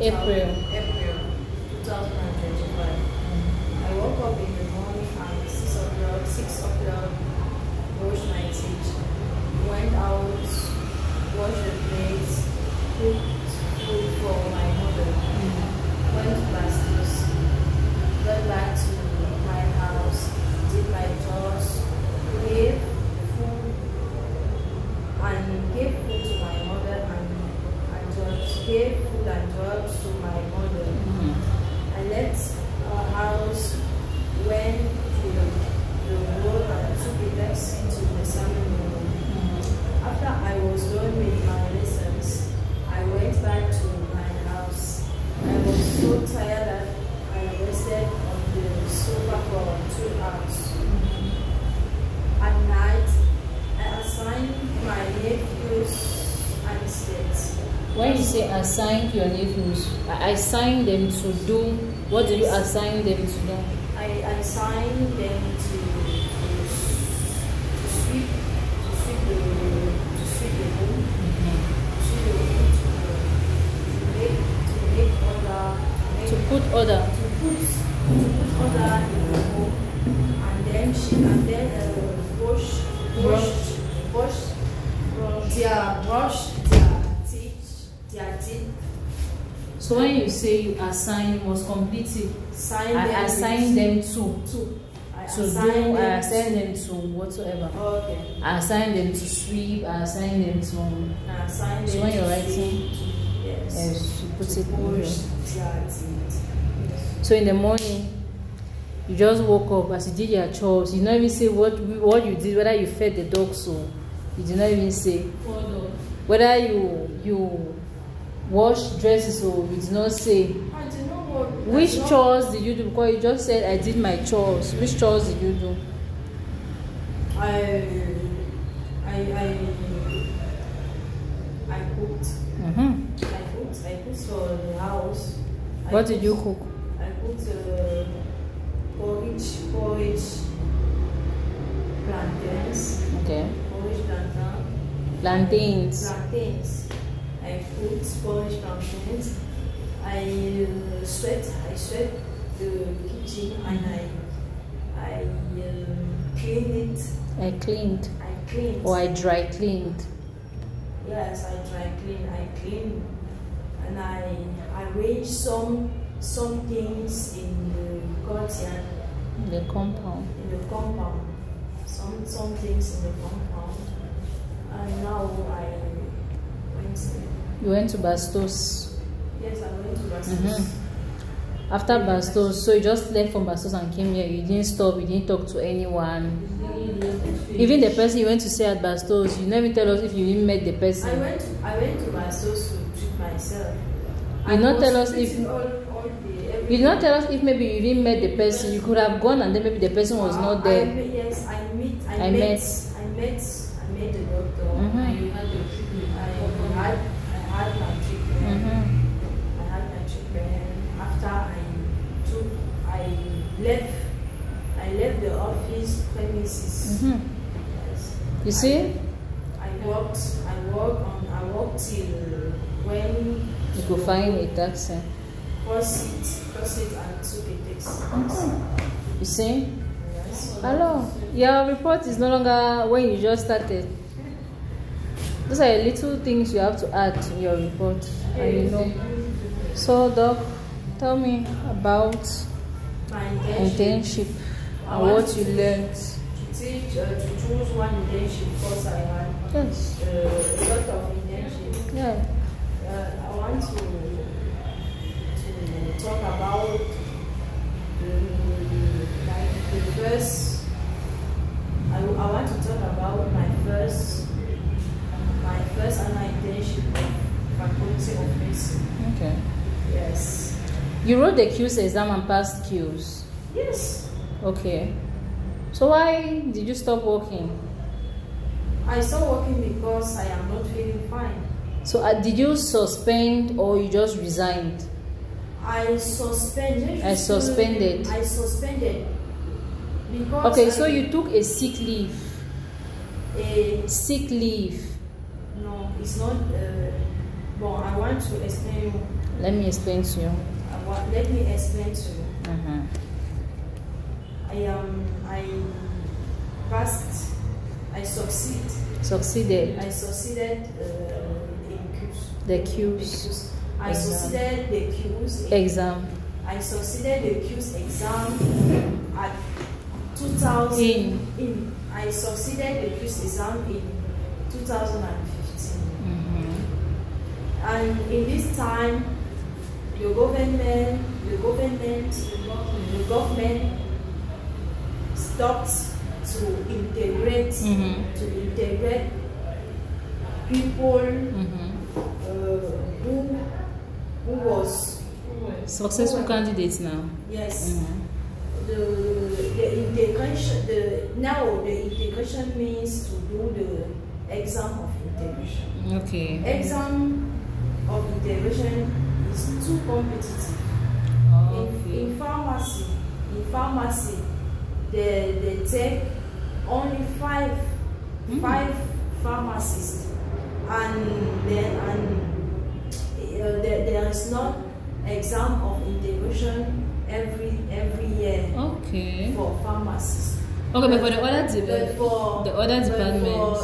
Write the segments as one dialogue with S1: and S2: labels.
S1: April
S2: 2025. I woke up in the morning at 6 o'clock, brushed my teeth, went out, washed the plates, cooked food for my mother, went to my schools, got back to my house, did my chores, gave food to my mother and George, gave food and drugs to my mother. I left our house, went to the road and took the taxi to the ceremony. After I was done with my lessons, I went back to my house. I was so tired that I rested on the sofa for 2 hours. At night, I assigned my nephews and states.
S1: When you say assign your nephews, I assign them to do, what do you assign them to do?
S2: I assigned them to sweep the room, to put order in the home, and then brush their teeth.
S1: So when you say you assign, you must complete it. I assign them to. I assign them to whatsoever.
S2: Okay.
S1: I assign them to sweep. I assign them to. So when you're writing, yes, you put it. So in the morning, you just woke up as you did your chores. You don't even say what you did, whether you fed the dog, so you did not even say whether you wash dresses, or you did not say.
S2: I did not work.
S1: Which chores did you do? Because you just said I did my chores. Which chores did you do?
S2: I cooked. I cooked for the house.
S1: What did you cook?
S2: I cooked porridge, plantains.
S1: Okay.
S2: Porridge
S1: Plantains.
S2: I cooked porridge plantains. I swept the kitchen and I cleaned it.
S1: I cleaned.
S2: Or
S1: I dry cleaned.
S2: Yes, I dry clean. I cleaned, and I arranged some things in the courtyard.
S1: In the compound.
S2: Some things in the compound. And now I went.
S1: You went to Bastos.
S2: Yes, I went to Bastos.
S1: After Bastos, so you just left from Bastos and came here. You didn't stop. You didn't talk to anyone. Even the person you went to see at Bastos, you never tell us if you even met the person.
S2: I went to Bastos to treat myself.
S1: You not tell us if. You did not tell us if maybe you even met the person. You could have gone and then maybe the person was not there.
S2: Yes, I met the doctor. I had my treatment. I had my treatment. After I left the office premises. Yes.
S1: You see?
S2: I walked till when
S1: you could find a taxi.
S2: Cross it and took a taxi.
S1: You see?
S2: Yes.
S1: Hello. Your report is no longer when you just started. Those are little things you have to add to your report, and you know. So, Doc, tell me about
S2: my
S1: internship and what you learned.
S2: To choose one internship because I had a lot of internship.
S1: Yeah.
S2: I want to talk about the first. I want to talk about my first annual internship of Faculty of Medicine.
S1: Okay.
S2: Yes.
S1: You wrote the QS exam and passed QS?
S2: Yes.
S1: Okay. So why did you stop working?
S2: I stopped working because I am not feeling fine.
S1: So did you suspend or you just resigned?
S2: I suspended.
S1: I suspended.
S2: Because
S1: okay, so you took a sick leave.
S2: A
S1: sick leave.
S2: No, it's not. Well, I want to explain.
S1: Let me explain to you.
S2: Let me explain to you. I passed. I succeeded. I succeeded in Qs.
S1: The Qs.
S2: I succeeded the Qs
S1: exam.
S2: I succeeded the Qs exam at 2000. I succeeded the Qs exam in 2015. And in this time, the government stopped to integrate people who was
S1: successful candidates now.
S2: Yes. The integration. Now the integration means to do the exam of integration.
S1: Okay.
S2: Exam of integration is too competitive.
S1: Okay.
S2: In pharmacy, they take only five pharmacists, and there is not exam of integration every year.
S1: Okay.
S2: For pharmacists.
S1: Okay, but for the other departments,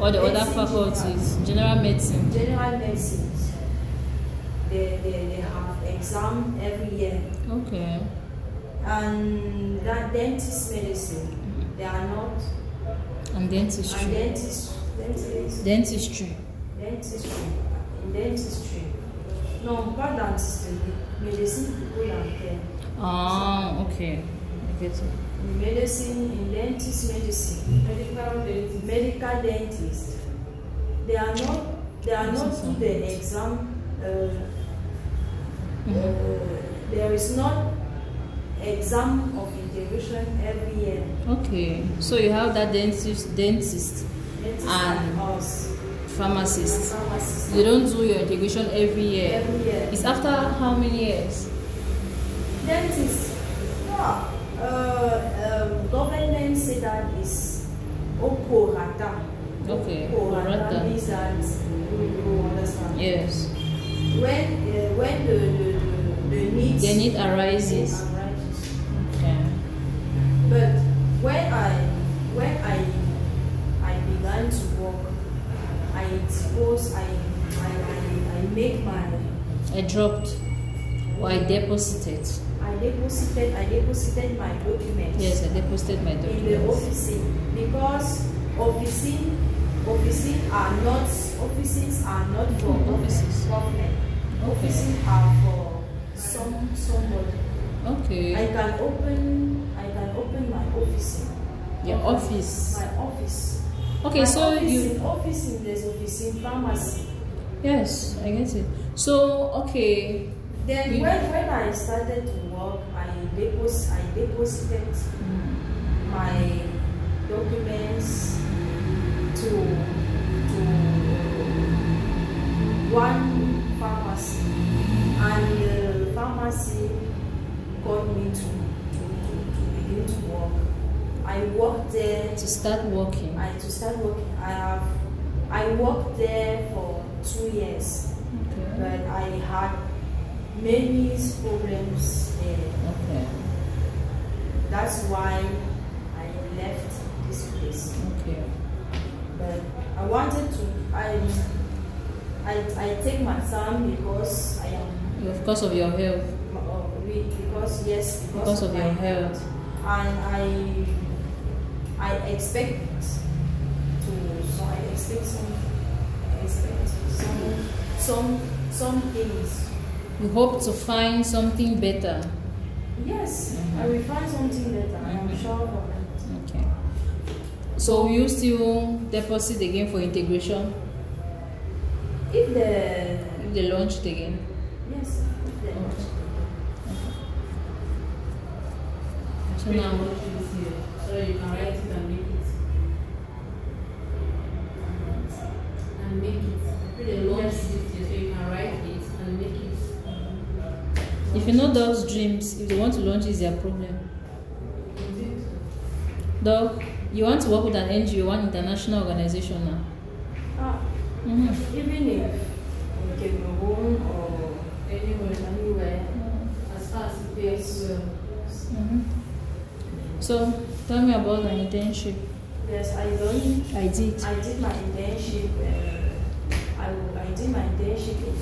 S1: or the other faculties, general medicine.
S2: General medicine, they have exam every year.
S1: Okay.
S2: And that dentist medicine, they are not.
S1: And dentistry.
S2: And
S1: dentistry.
S2: In dentistry. No, not dentistry. Medicine people are there.
S1: Ah, okay. I get it.
S2: Medicine, in medicine. Medical dentist. They are not do the exam. There is not exam of integration every year.
S1: Okay, so you have that dentist and pharmacist. You don't do your integration every year.
S2: Every year.
S1: It's after how many years?
S2: Dentist. Yeah. Government say that is Okorata.
S1: Okay.
S2: Okorata means that you understand.
S1: Yes.
S2: When the need
S1: arises. Okay.
S2: But when I began to work, I
S1: dropped or I deposited.
S2: I deposited my documents.
S1: Yes, I deposited my documents.
S2: In the office, because offices are not for government. Offices are for somebody.
S1: Okay.
S2: I can open my office.
S1: Your office.
S2: My office.
S1: Okay,
S2: my
S1: so
S2: office there's office in pharmacy.
S1: Yes, I get it. So okay.
S2: Then when I started to work, I deposited my documents to one pharmacy, and the pharmacy called me to begin to work. I worked there
S1: to start working.
S2: I worked there for 2 years,
S1: okay.
S2: But I had many problems there.
S1: Okay.
S2: That's why I left this place.
S1: Okay.
S2: But I wanted to. I take my time because I am.
S1: Because of your health. Because of your health.
S2: And I expect some things.
S1: You hope to find something better.
S2: Yes, I will find something better. I am sure of it.
S1: Okay. So you still deposit again for integration?
S2: If
S1: they launch it again?
S2: Yes, if they launch it.
S1: So now,
S3: so you can write it and make it. And make it. If they launch this year, so you can write it and make it.
S1: If you know those dreams, if they want to launch, is their problem. Though you want to work with an NGO, one international organization now.
S2: Even if Cameroon or
S3: anywhere, as far as it pays well.
S1: So tell me about an internship.
S2: Yes, I did my internship. I did my internship in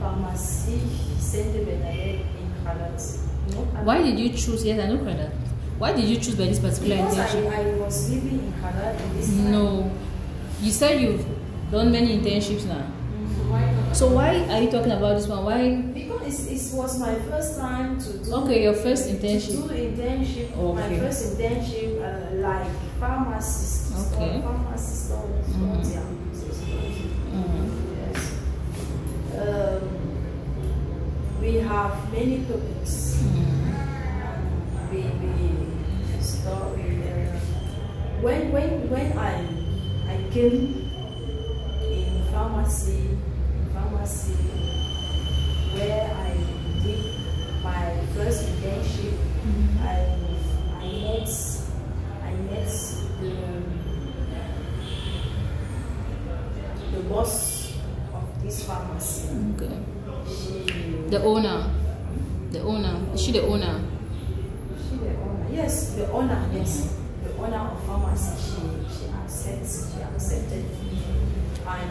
S2: pharmacy Center Bernadette in Khalat.
S1: Why did you choose? Yes, I know Khalat. Why did you choose by this particular internship?
S2: Because I was living in Khalat in this time.
S1: No, you said you've done many internships now. So why are you talking about this one? Why?
S2: Because it was my first time to do.
S1: Okay, your first internship.
S2: To do internship.
S1: Okay.
S2: My first internship, like pharmacist.
S1: Okay.
S2: Pharmacist or yes. We have many topics. We start with when I came in pharmacy where I did my first internship. I met the boss of this pharmacy.
S1: Okay. The owner. Is she the owner?
S2: Yes, the owner. Yes, the owner of pharmacy. She accepted me, and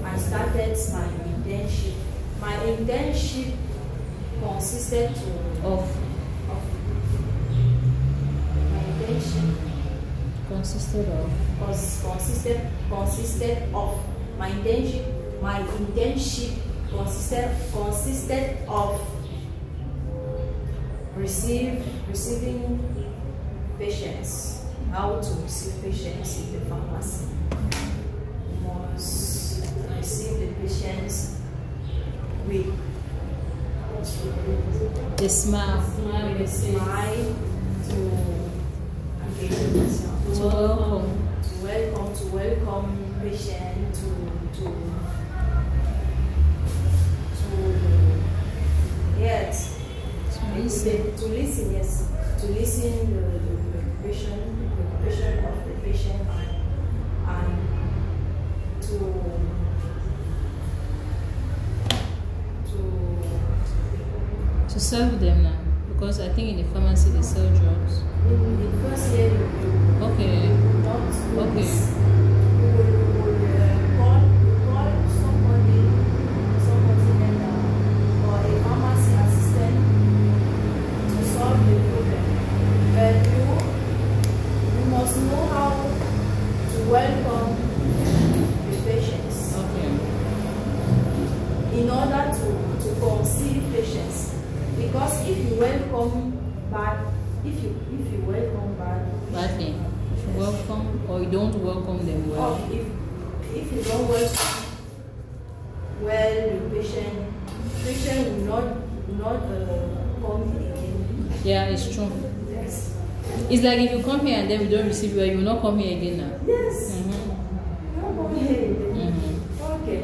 S2: I started my internship. My internship consisted of my internship
S1: consisted of
S2: my internship. My internship consisted of receiving patients. How to receive patients in the pharmacy. You must receive the patients with
S1: the smile.
S2: With a smile to welcome patient to listen the preoccupation of the patient and
S1: to serve them now, because I think in the pharmacy they sell drugs.
S2: In the first year
S1: okay.
S2: Welcome the patients.
S1: Okay.
S2: In order to conceive patients, because if you welcome
S1: badly, welcome or you don't welcome them well.
S2: Or if you don't welcome well the patient will not come again.
S1: Yeah, it's true.
S2: Yes.
S1: It's like if you come here and then we don't receive you, you will not come here again now.
S2: Yes. Not come here again. Okay.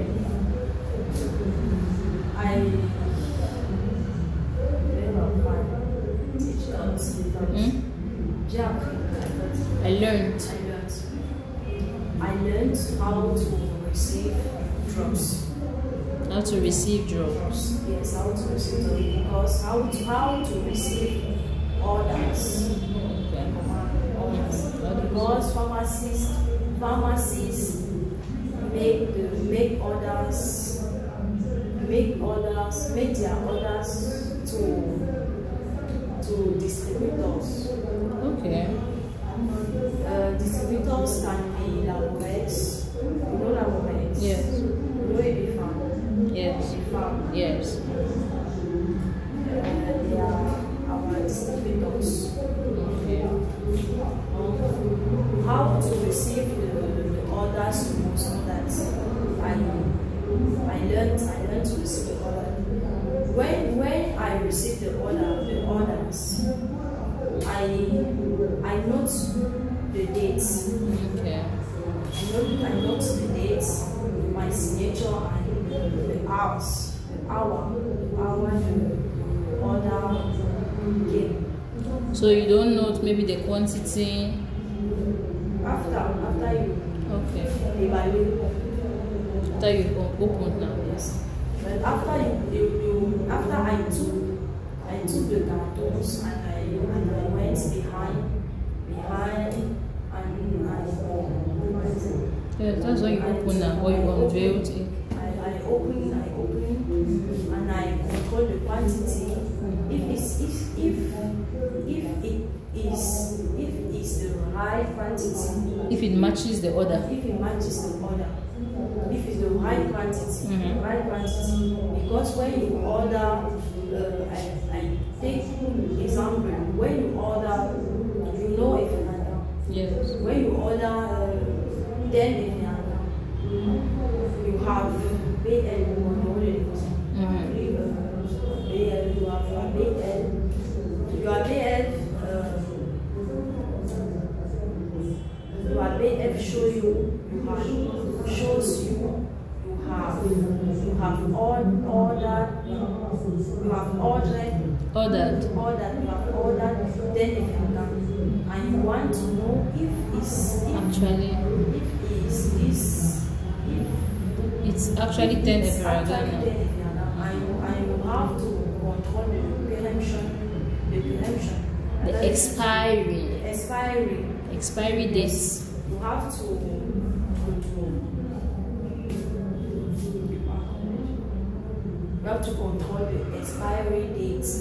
S2: I learned how to receive drugs.
S1: How to receive drugs?
S2: Yes, how to receive drugs. Because how to receive orders. Because pharmacists make their orders to distributors.
S1: Okay.
S2: Distributors can be Laborex. You know Laborex?
S1: Yes.
S2: You know Ebifam?
S1: Yes.
S2: Ebifam?
S1: Yes.
S2: They are our distributors.
S1: Okay.
S2: How to receive the orders to know, so that I learned to receive the order. When I receive the orders, I note the dates.
S1: Okay.
S2: I note the dates, my signature, and the hours, the hour the order came.
S1: So you don't note maybe the quantity.
S2: After you
S1: Okay.
S2: evaluate.
S1: after you opened now.
S2: Yes. But after after I took the cartons and I went behind and
S1: yeah, that's why you open now, or you unveiled it.
S2: I open and I control the quantity. If it is the right quantity.
S1: If it matches the order.
S2: If it matches the order. If it's the right quantity, right quantity. Because when you order, I take example. When you order, you know if you are down.
S1: Yes.
S2: When you order 10 if you are down, you have BL already. Your BF shows you have ordered, then if you can, and you want to know if
S1: it's actually 10 Eferagana.
S2: And you have to control the
S1: expiry dates.
S2: You have to control the expiry dates.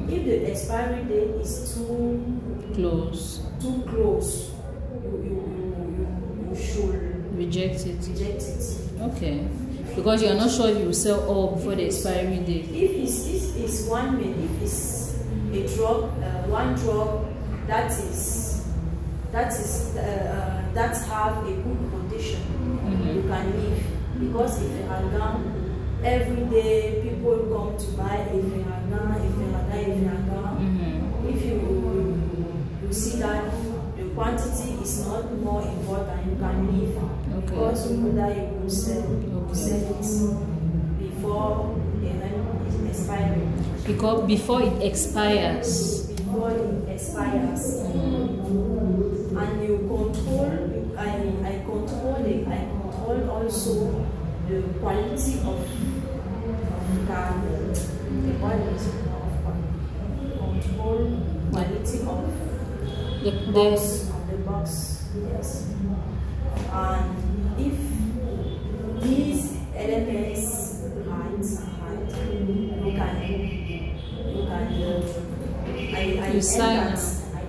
S2: If the expiry date is too close, you should
S1: reject it. Okay.
S2: Because
S1: you are not sure if you will sell all before the expiry date.
S2: If it's one minute, if it's a drug, one drug that have a good condition, you can leave. Because if you are down, every day people come to buy if you are down. If you see that the quantity is not more important, you can leave. Because you know that you will sell it before it expires.
S1: Because before it expires.
S2: And you control. I control also the quality of the quality of the box. Yes. And if these elements height, you can I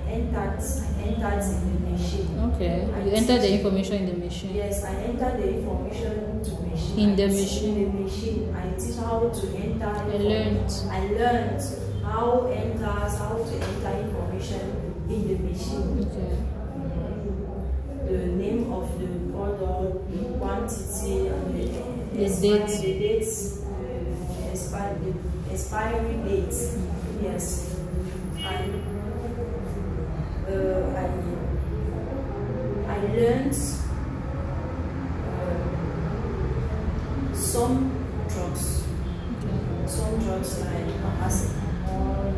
S2: entered in the machine.
S1: Okay. You enter the information in the machine.
S2: Yes, I enter the information to machine.
S1: In the machine.
S2: I teach how to enter.
S1: I learned
S2: how to enter information in the machine.
S1: Okay.
S2: The name of the product, the quantity, and the dates, expiry dates. Yes. And I learned some drugs. Some drugs like paracetamol.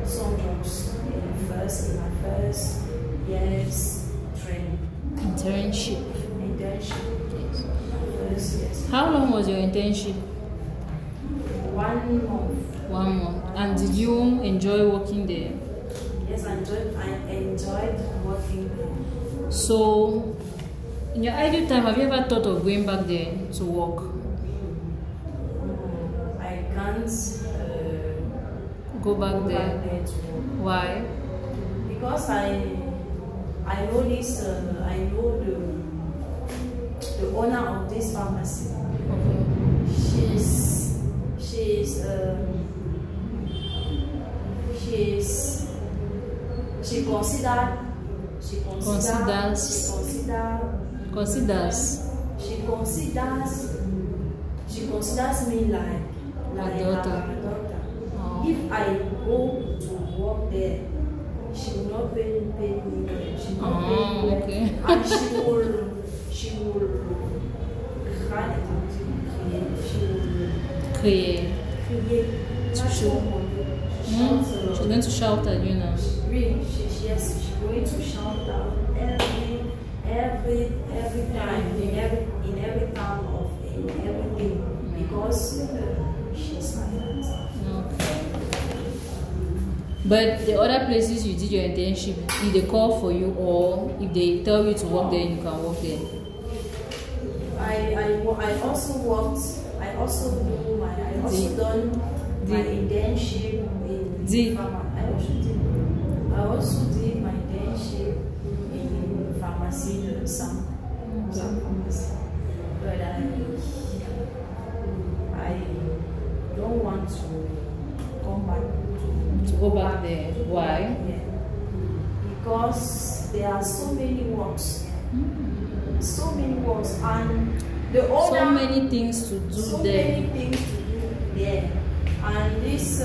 S2: Some drugs in my first year's training.
S1: Internship.
S2: Yes. Yes.
S1: How long was your internship?
S2: 1 month.
S1: 1 month. And did you enjoy working there?
S2: Yes, I enjoyed working there.
S1: So, in your ideal time, have you ever thought of going back there to work?
S2: I can't
S1: go back there
S2: to work.
S1: Why?
S2: Because I know this. I know the owner of this pharmacy.
S1: Okay.
S2: She considers me like
S1: her daughter.
S2: Oh. If I go to work there, she will not pay me. She will not pay me.
S1: Okay.
S2: And she will create.
S1: She's going to shout at you now.
S2: She's going to shout out every time, in every time of in everything, because she's my aunt.
S1: Okay. But the other places you did your internship, if they call for you or if they tell you to work there, you can work there.
S2: I also worked. I also done my internship in pharmacy. I also did my internship in pharmacy, some pharmacy. But I don't want to come back
S1: to go back there. Why?
S2: Yeah. Because there are so many works. So many works, and the owner,
S1: so many things to do
S2: so
S1: there.
S2: Many things to do there. And this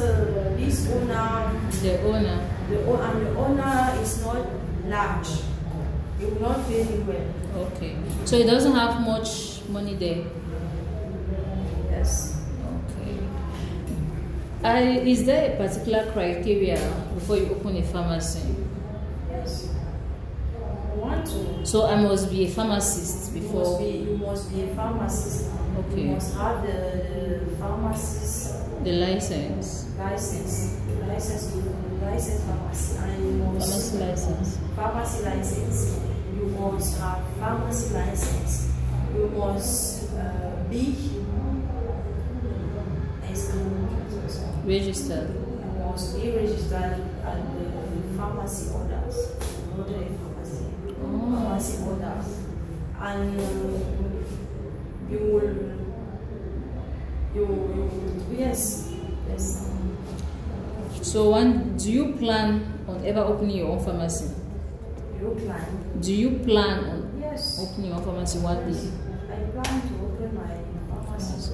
S2: owner, the owner is not large. He will not pay me well.
S1: Okay. So he doesn't have much money there.
S2: Yes.
S1: Okay. Is there a particular criteria before you open a pharmacy?
S2: Yes.
S1: So I must be a pharmacist before.
S2: You must be a pharmacist.
S1: Okay.
S2: You must have the pharmacist.
S1: The license
S2: pharmacy, and you must pharmacy license. You must have pharmacy license. You must be
S1: registered.
S2: You must be registered at the pharmacy orders. Pharmacy orders, and you yes.
S1: So do you plan on ever opening your own pharmacy? Do you plan on opening your pharmacy one day?
S2: I plan to open my pharmacy.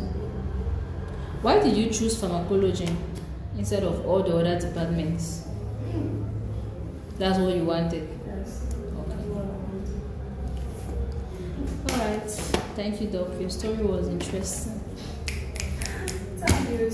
S1: Why did you choose pharmacology instead of all the other departments? That's what you wanted?
S2: Yes.
S1: Okay. Alright. Thank you, Doc. Your story was interesting.
S2: Thank you.